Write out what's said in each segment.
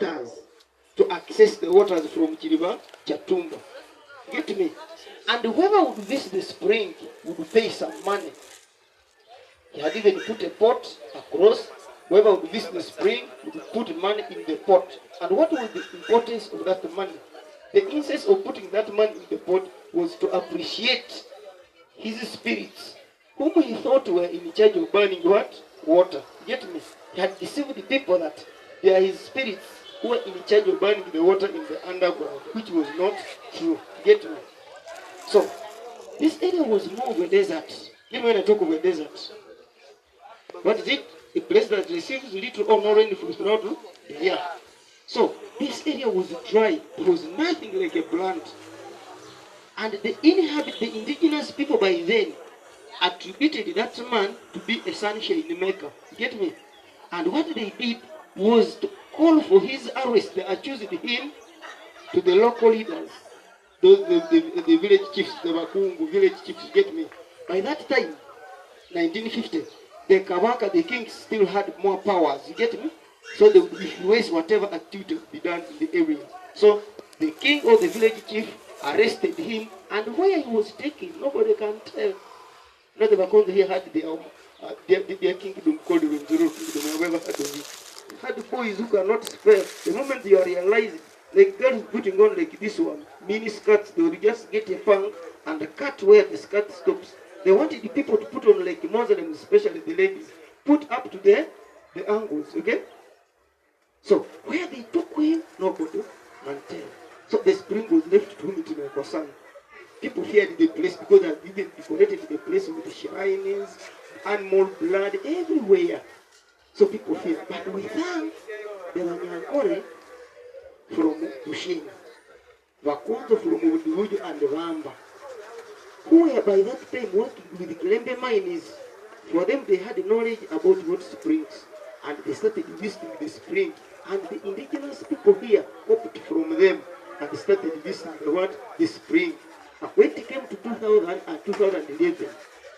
factors to access the waters from Kiriba Chatumba. Get me? And whoever would visit the spring would pay some money. He had even put a pot across. Whoever would visit the spring would put money in the pot. And what was the importance of that money? The essence of putting that money in the pot was to appreciate his spirits, whom he thought were in charge of burning what? Water. Get me? He had deceived the people that they are his spirits who were in charge of burning the water in the underground, which was not true. Get me? So, this area was more of a desert. Even when I talk of a desert, what is it? A place that receives little or no rain throughout the year. So, this area was dry. It was nothing like a plant. And the indigenous people by then attributed that man to be a sunshine maker. Get me? And what they did was to call for his arrest. They accused him to the local leaders, the village chiefs, the Bakungu village chiefs. Get me? By that time, 1950, the Kabaka, the king, still had more powers. You get me? So they would influence whatever activity would be done in the area. So the king or the village chief arrested him, and where he was taken, nobody can tell. Not the Bakongo here had their kingdom called the Renzuru kingdom. I've ever heard of it. Had boys who cannot spare. The moment you are realizing, like girls putting on like this one, mini skirts, they will just get a punk and cut where the skirt stops. They wanted the people to put on like Muslims, especially the ladies, put up to the ankles, okay? So where they took him, nobody can tell. So the spring was left to him to make a son. People feared the place because they had even decorated the place with shrines, animal blood everywhere. So people feared. But we thank the Wanyankore from Bushini, Wakonzo from Uduju and Ramba, who were by that time working with the Glembe miners. For them, they had knowledge about what springs, and they started visiting the spring. And the indigenous people here copied from them and started visiting the spring. And when it came to 2000 and 2011,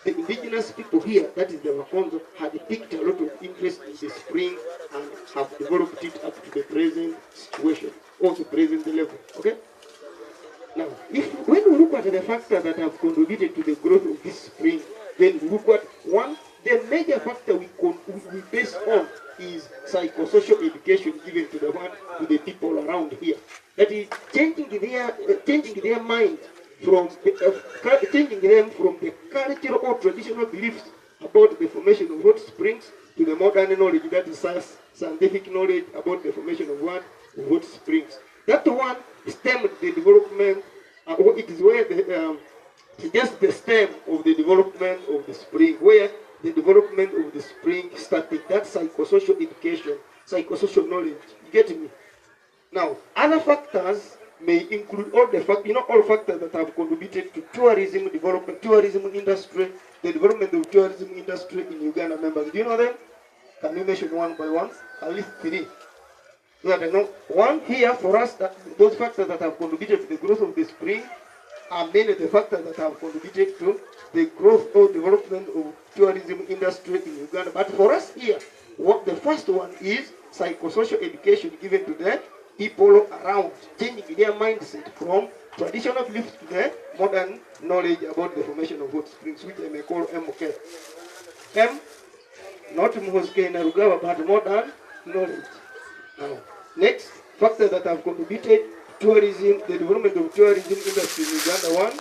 the indigenous people here, that is the Wakonzo, had picked a lot of interest in the spring and have developed it up to the present situation, or the present level. Okay? Now, when we look at the factors that have contributed to the growth of this spring, then we look at one, the major factor we base on is psychosocial education given to the people around here. That is changing their mind from changing them from the cultural or traditional beliefs about the formation of hot springs to the modern knowledge, that is scientific knowledge about the formation of hot springs. That one stemmed the development, it is where it's just the stem of the development of the spring, where the development of the spring started. That psychosocial education, psychosocial knowledge. You get me? Now, other factors may include all factors that have contributed to tourism development, tourism industry, the development of tourism industry in Uganda. Members, do you know them? Can we mention one by one? At least three. So that I know one here for us, that those factors that have contributed to the growth of the spring are mainly the factors that have contributed to the growth or development of tourism industry in Uganda. But for us here, the first one is psychosocial education given to the people around, changing their mindset from traditional beliefs to the modern knowledge about the formation of hot springs, which I may call MK. M, not Mhoske and Rugawa, but modern knowledge. Now, next factor that have contributed to tourism, the development of tourism industry in Uganda, one,